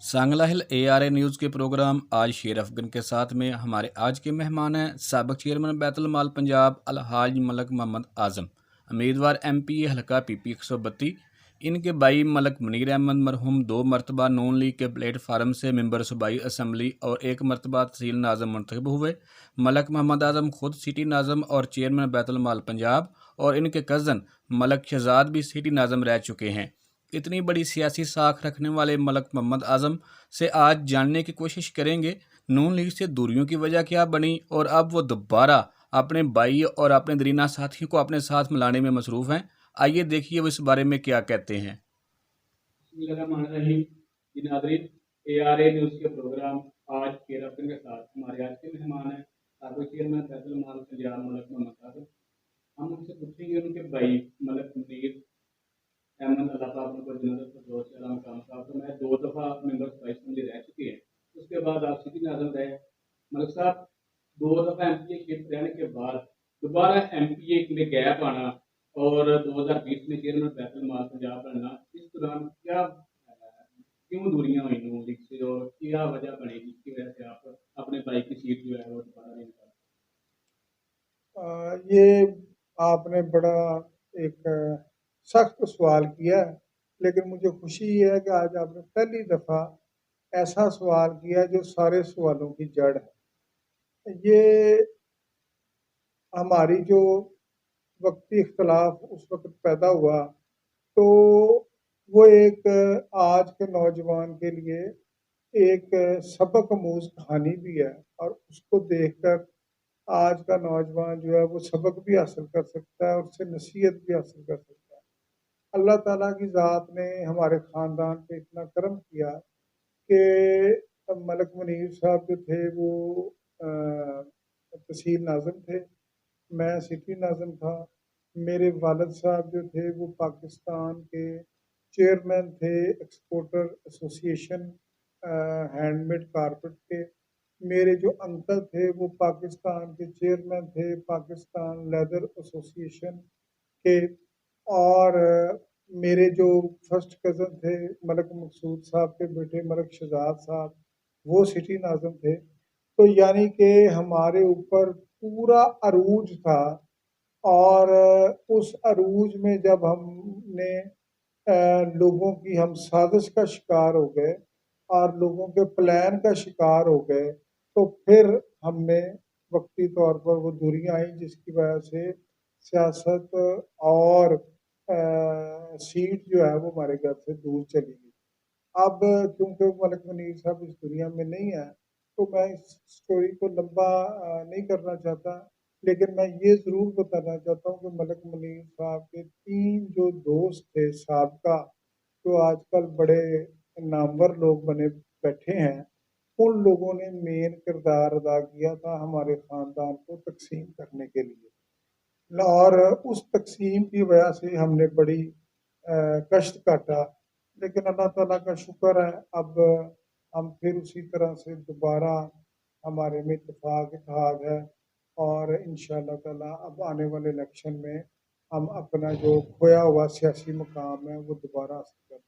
सांगला हिल ARA news के programme आज शेर अफगन के साथ में हमारे आज के मेहमान हैं साबिक चेयरमैन बैतुल माल पंजाब अलहाज मलक मोहम्मद आज़म, उम्मीदवार MPA हल्का PP 132। इनके भाई मलक मुनीर अहमद मरहूम 2 मरतबा नून लीग के प्लेटफार्म से मेंबर सूबाई असम्बली और 1 मरतबा तहसील नाज़म मुंतखब हुए। मलक मोहम्मद आज़म खुद सिटी नाज़म और चेयरमैन बैतुल माल पंजाब और इनके कज़न मलक शहजाद भी सिटी नाज़म रह चुके हैं। इतनी बड़ी सियासी साख रखने वाले मलक मोहम्मद आज़म से आज जानने की कोशिश करेंगे नून लीग से दूरियों की वजह क्या बनी और अब वो दोबारा अपने भाई और अपने दरीना साथियों को अपने साथ मिलाने में मसरूफ़ हैं। आइए देखिए वो इस बारे में क्या कहते हैं। नाज़रीन, ARA न्यूज़ के प्रोग्राम आज शेर अफगन के साथ हमारे आज के मेहमान हैं साबिक चेयरमैन बैतुल माल पंजाब मलक मोहम्मद आज़म। हम उनसे पूछेंगे उनके भाई मलक मुनीर अहमद अल्लाह पाक उनको जन्नत फिरदौस से अला मकाम साहब तो मैं 2 दफ़ा मेंबर वाइस असेंबली रह चुके हैं। उसके बाद आप सिटी नाज़म रहे। मलिक साहब 2 दफ़ा MPA शिफ्ट रहने के बाद दोबारा MPA के लिए गैप आना और 2020 में चेयरमैन बैतुल माल पंजाब बनना, इस दौरान क्या क्यों दूरियां हुई नून लीग से और क्या वजह बनी जिसकी वजह से आप अपने भाई की सीट जो है वो दोबारा नहीं निकाल ये आपने बड़ा एक सख्त सवाल किया है, लेकिन मुझे खुशी है कि आज आपने पहली दफ़ा ऐसा सवाल किया जो सारे सवालों की जड़ है। ये हमारी जो वक्ती इख्तलाफ उस वक्त पैदा हुआ, तो वो एक आज के नौजवान के लिए एक सबक आमूज़ कहानी भी है, और उसको देखकर आज का नौजवान जो है वो सबक भी हासिल कर सकता है और उससे नसीहत भी हासिल कर सकता है। अल्लाह ताला की ज़ात ने हमारे ख़ानदान पे इतना करम किया कि मलक मुनीर साहब जो थे वो तहसील नाज़िम थे, मैं सिटी नाज़िम था। मेरे वालिद साहब जो थे वो पाकिस्तान के चेयरमैन थे एक्सपोर्टर एसोसिएशन हैंडमेड कारपेट के। मेरे जो अंकल थे वो पाकिस्तान के चेयरमैन थे पाकिस्तान लेदर एसोसिएशन के। और मेरे जो फर्स्ट कज़न थे मलक मकसूद साहब के बेटे मलक शहजाद साहब, वो सिटी नाज़िम थे। तो यानी कि हमारे ऊपर पूरा अरूज था, और उस अरूज में जब हमने लोगों की हम साजिश का शिकार हो गए और लोगों के प्लान का शिकार हो गए, तो फिर हमने वक्ती तौर पर वो दूरियां आई जिसकी वजह से सियासत और सीट जो है वो हमारे घर से दूर चली गई। अब क्योंकि मलिक मुनीर साहब इस दुनिया में नहीं है, तो मैं इस स्टोरी को लंबा नहीं करना चाहता, लेकिन मैं ये ज़रूर बताना चाहता हूँ कि मलिक मुनीर साहब के 3 जो दोस्त थे साबका, जो आजकल बड़े नामवर लोग बने बैठे हैं, उन लोगों ने मेन किरदार अदा किया था हमारे ख़ानदान को तक़सीम करने के लिए। और उस तक़सीम की वजह से हमने बड़ी कष्ट काटा, लेकिन अल्लाह ताला का शुक्र है अब हम फिर उसी तरह से दोबारा हमारे में इत्तेफाक इत्तेहाद है, और इंशाअल्लाह ताला अब आने वाले इलेक्शन में हम अपना जो खोया हुआ सियासी मुकाम है वो दोबारा हासिल करें।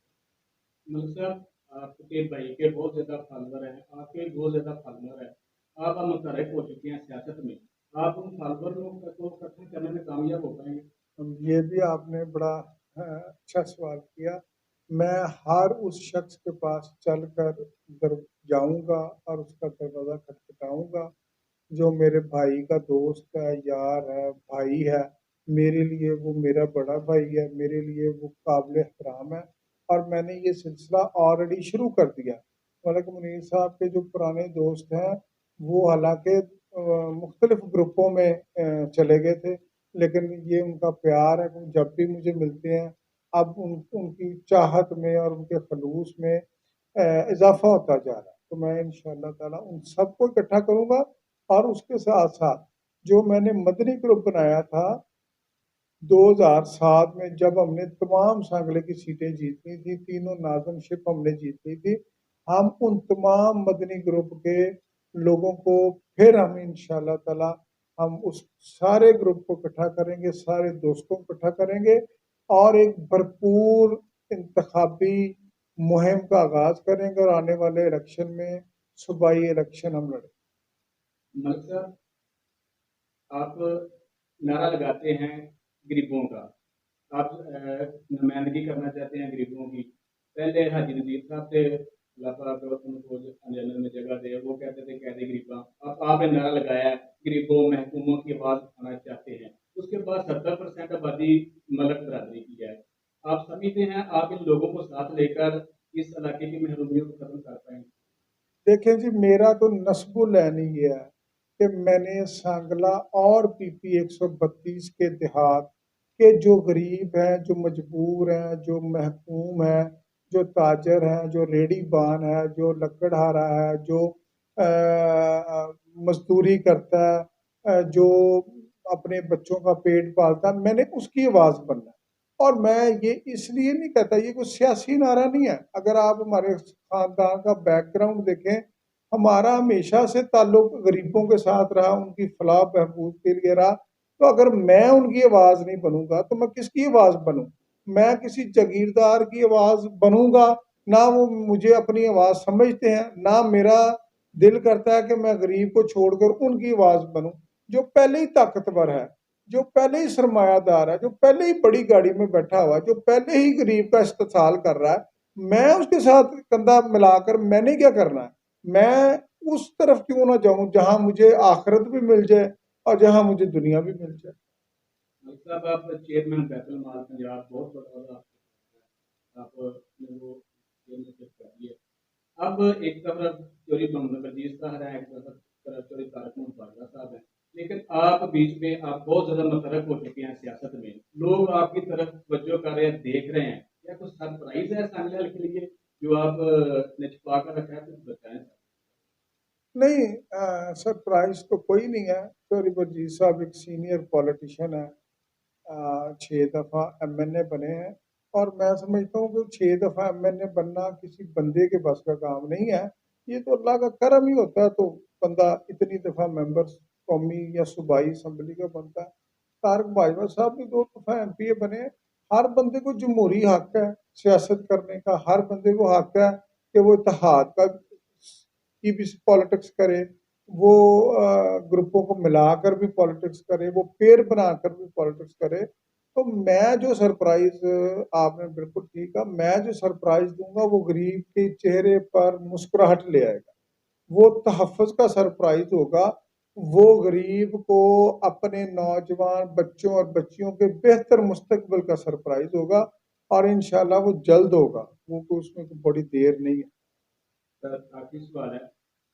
मलिक साहब, आपके भाई के बहुत ज़्यादा फॉलोअर हैं, आपके बहुत ज़्यादा फॉलोअर हैं। आप अब मुतहर्रिक हो चुके हैं सियासत में। आप उन फॉलोअर को इकट्ठे करने में कामयाब हो पाएंगे? ये भी आपने बड़ा अच्छा सवाल किया। मैं हर उस शख्स के पास चलकर दर जाऊँगा और उसका दरवाज़ा खटखटाऊँगा जो मेरे भाई का दोस्त है, यार है, भाई है। मेरे लिए वो मेरा बड़ा भाई है, मेरे लिए वो काबिल एहतराम है, और मैंने ये सिलसिला ऑलरेडी शुरू कर दिया। मलिक मुनीर साहब के जो पुराने दोस्त हैं, वो हालाँकि मुख्तलिफ ग्रुपों में चले गए थे, लेकिन ये उनका प्यार है कि जब भी मुझे मिलते हैं, अब उनकी चाहत में और उनके खलूस में इज़ाफ़ा होता जा रहा है। तो मैं इंशाअल्लाह ताला उन सबको इकट्ठा करूँगा, और उसके साथ-साथ जो मैंने मदनी ग्रुप बनाया था 2007 में, जब हमने तमाम सांगले की सीटें जीत ली थी, तीनों नाज़िमशिप हमने जीत ली थी, हम उन तमाम मदनी ग्रुप के लोगों को फिर हम इंशाअल्लाह ताला हम उस सारे ग्रुप को इकट्ठा करेंगे, सारे दोस्तों को इकट्ठा करेंगे, और एक भरपूर इंतखाबी मुहिम का आगाज करेंगे और आने वाले इलेक्शन में सूबाई इलेक्शन हम लड़ेंगे। मलिक साहब, आप नारा लगाते हैं गरीबों का, आप नुमाइंदगी करना चाहते हैं गरीबों की। पहले हाजी नजीर साहब थे, अल्लाह पाक उनको जन्नत में जगह दे, वो कहते थे कैदी गरीबा। अब आपने नारा लगाया है गरीबों महकूमों की आवाज़ उठाना चाहते हैं। उसके बाद 70% आबादी मलक बरादरी की है। आप समझते हैं आप इन लोगों को साथ लेकर इस इलाके की महरूमियों को खत्म कर पाएंगे? देखें जी, मेरा तो नस्बुल ऐन ही है कि मैंने सांगला और पीपी 132 के देहात के जो गरीब हैं, जो मजबूर हैं, जो महकूम हैं, जो ताजर हैं, जो रेडी बान है, जो लकड़हारा है, जो मजदूरी करता है, जो अपने बच्चों का पेट पालता है, मैंने उसकी आवाज़ बनना है। और मैं ये इसलिए नहीं कहता, ये कोई सियासी नारा नहीं है। अगर आप हमारे खानदान का बैकग्राउंड देखें, हमारा हमेशा से ताल्लुक गरीबों के साथ रहा, उनकी फलाह बहबूद के लिए रहा। तो अगर मैं उनकी आवाज़ नहीं बनूंगा तो मैं किसकी आवाज़ बनूं? मैं किसी जागीरदार की आवाज़ बनूंगा, ना वो मुझे अपनी आवाज़ समझते हैं, ना मेरा दिल करता है कि मैं गरीब को छोड़कर उनकी आवाज़ बनूं। जो पहले ही ताकतवर है, जो पहले ही सरमायादार है, जो पहले ही बड़ी गाड़ी में बैठा हुआ है, जो पहले ही गरीब का इस्तेसाल कर रहा है, मैं उसके साथ कंधा मिलाकर मैंने क्या करना है? मैं उस तरफ क्यों ना जाऊं जहां मुझे आखिरत भी मिल जाए और जहां मुझे दुनिया भी मिल जाए। मतलब आप चेयरमैन बैतुल माल पंजाब, बहुत बड़ा आपने वो चेयरमैनशिप कर दी है। अब एक तरफ चोरी मोहम्मद अजीज साहब है, एक तरफ चोरी तारक मोहम्मद बाजवा साहब है, लेकिन आप बीच में आप बहुत ज्यादा मुतरक हो चुके हैं सियासत में। लोग आपकी तरफ तवज्जो कर रहे हैं, देख रहे हैं। क्या कुछ सरप्राइज है सांगलाल के लिए जो आप ने छुपा कर रखा है? कुछ बताएं सर। नहीं, सरप्राइज तो कोई नहीं है। चोरी बजीज साहब एक सीनियर पॉलिटिशियन है, 6 दफ़ा एमएनए बने हैं। और मैं समझता हूँ कि 6 दफ़ा एमएनए बनना किसी बंदे के बस का काम नहीं है। ये तो अल्लाह का करम ही होता है, तो बंदा इतनी दफ़ा मेंबर कौमी या सूबाई असम्बली का बनता है। तारक बाजवा साहब भी 2 दफ़ा एमपीए बने हैं। हर बंदे को जमहूरी हक है सियासत करने का, हर बंदे को हक है कि वो इत्तेहाद का की भी पॉलिटिक्स करे, वो ग्रुपों को मिलाकर भी पॉलिटिक्स करे, वो पेड़ बनाकर भी पॉलिटिक्स करे। तो मैं जो सरप्राइज, आपने बिल्कुल ठीक है, मैं जो सरप्राइज दूंगा वो गरीब के चेहरे पर मुस्कुराहट ले आएगा। वो तहफ़्फ़ुज़ का सरप्राइज होगा। वो गरीब को अपने नौजवान बच्चों और बच्चियों के बेहतर मुस्तकबिल का सरप्राइज होगा, और इंशाल्लाह वो जल्द होगा। वो कोई उसमें कोई बड़ी देर नहीं है। सर, आखिरी सवाल है,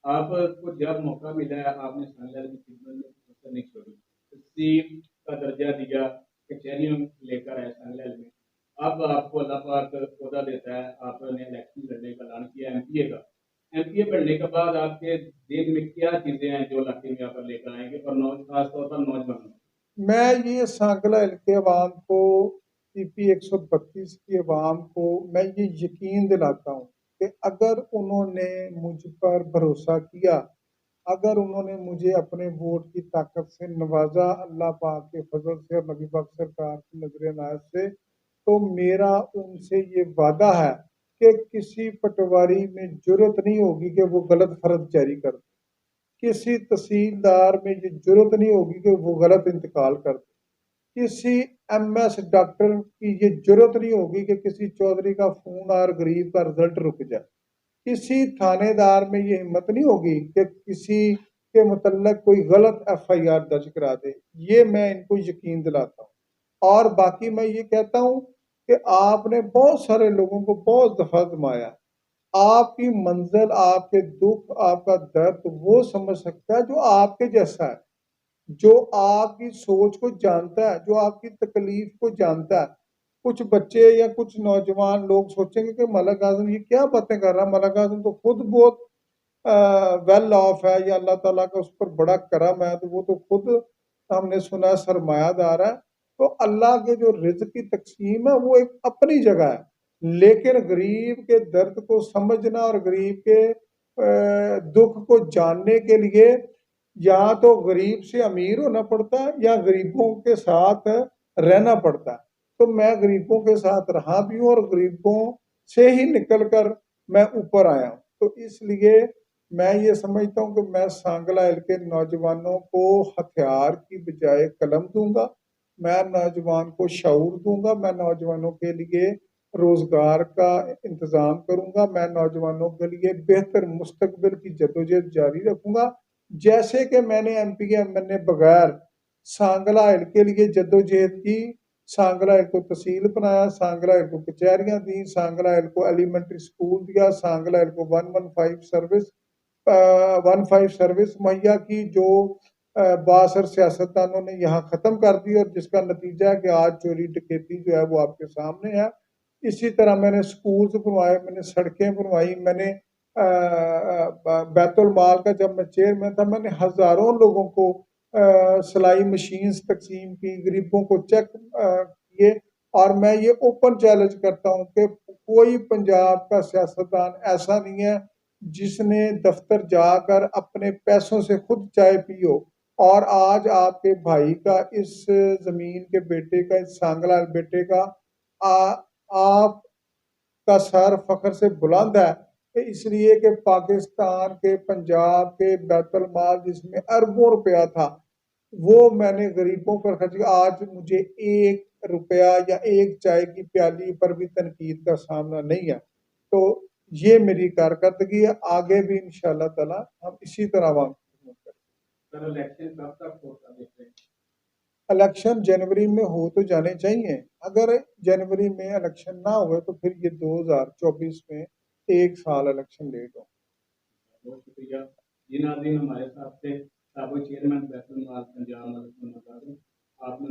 आपको जब मौका मिला है आपने सांगलाल की खिदमत में कसर नहीं छोड़ी, तहसील का दर्जा दिया, कचहरियों लेकर आए सांगलाल में। अब आपको अल्लाह पाक ओहदा देता है, आपने इलेक्शन लड़ने का ऐलान किया एमपीए का। एमपीए बनने के बाद आपके दिल में क्या चीजें हैं जो इलाके में आप लेकर आएंगे, और खासतौर पर नौजवानों? मैं ये सांगला के अवाम को, पीपी 132 की अवाम को मैं ये यकीन दिलाता हूँ कि अगर उन्होंने मुझ पर भरोसा किया, अगर उन्होंने मुझे अपने वोट की ताकत से नवाजा, अल्लाह पाक के फजल से और नबी पाक सरकार की नजर इनायत से, तो मेरा उनसे ये वादा है कि किसी पटवारी में जुर्रत नहीं होगी कि वो गलत फर्ज जारी कर दे। किसी तहसीलदार में ये जुर्रत नहीं होगी कि वो गलत इंतकाल कर दे। किसी एमएस डॉक्टर की ये जुर्रत नहीं होगी कि किसी चौधरी का फोन और गरीब का रिजल्ट रुक जाए। किसी थानेदार में ये हिम्मत नहीं होगी कि किसी के मुतल्लक कोई गलत एफआईआर दर्ज करा दे। ये मैं इनको यकीन दिलाता हूँ। और बाकी मैं ये कहता हूँ कि आपने बहुत सारे लोगों को बहुत दफा घुमाया। आपकी मंजिल, आपके दुख, आपका दर्द वो समझ सकता है जो आपके जैसा है, जो आपकी सोच को जानता है, जो आपकी तकलीफ को जानता है। कुछ बच्चे या कुछ नौजवान लोग सोचेंगे कि मलक आजम ये क्या बातें कर रहा है, मलक आजम तो खुद बहुत वेल ऑफ है, या अल्लाह ताला का उस पर बड़ा करम है, तो वो तो खुद हमने सुना है सरमायादार है। तो अल्लाह के जो रिज्क की तकसीम है वो एक अपनी जगह है, लेकिन गरीब के दर्द को समझना और गरीब के दुख को जानने के लिए या तो गरीब से अमीर होना पड़ता है या गरीबों के साथ रहना पड़ता है। तो मैं गरीबों के साथ रहा भी हूँ और गरीबों से ही निकल कर मैं ऊपर आया हूँ। तो इसलिए मैं ये समझता हूँ कि मैं सांगला हिल के नौजवानों को हथियार की बजाय कलम दूंगा, मैं नौजवान को शऊर दूंगा, मैं नौजवानों के लिए रोजगार का इंतजाम करूंगा, मैं नौजवानों के लिए बेहतर मुस्तकबिल की जदोजहद जारी रखूंगा। जैसे कि मैंने MPM ने बगैर सांगला हिल के लिए जदोजहद की, सांगला हिल को तहसील बनाया, सांगला हिल को कचहरियां दी, सांगला हिल को एलिमेंट्री स्कूल दिया, सांगला हिल को 115 सर्विस मुहैया की, जो बासर सियासतदानों ने यहाँ ख़त्म कर दी, और जिसका नतीजा है कि आज चोरी डकैती जो है वो आपके सामने है। इसी तरह मैंने स्कूल्स बनवाए, मैंने सड़कें बनवाई, मैंने बैतुल माल का जब मैं चेयरमैन था, मैंने हज़ारों लोगों को सिलाई मशीन्स तकसीम की, गरीबों को चेक किए। और मैं ये ओपन चैलेंज करता हूँ कि कोई पंजाब का सियासतदान ऐसा नहीं है जिसने दफ्तर जाकर अपने पैसों से खुद चाय पी हो। और आज आपके भाई का, इस जमीन के बेटे का, इस सांगला बेटे का आप का सर फख्र से बुलंद है, कि इसलिए कि पाकिस्तान के पंजाब के बैतुल माल जिसमें अरबों रुपया था, वो मैंने गरीबों पर खर्च किया। आज मुझे 1 रुपया या एक चाय की प्याली पर भी तनकीद का सामना नहीं है। तो ये मेरी कारकर्दगी है, आगे भी इंशाअल्लाह ताला हम इसी तरह आवाम की खिदमत करेंगे। इलेक्शन कब तक होता है? इलेक्शन जनवरी में हो तो जाने चाहिए। अगर जनवरी में इलेक्शन ना हुए तो फिर ये 2024 में 1 साल इलेक्शन लेट हो। बहुत शुक्रिया। जी नाज़रीन, हमारे साथ थे साबिक़ चेयरमैन बैतुल माल पंजाब आपने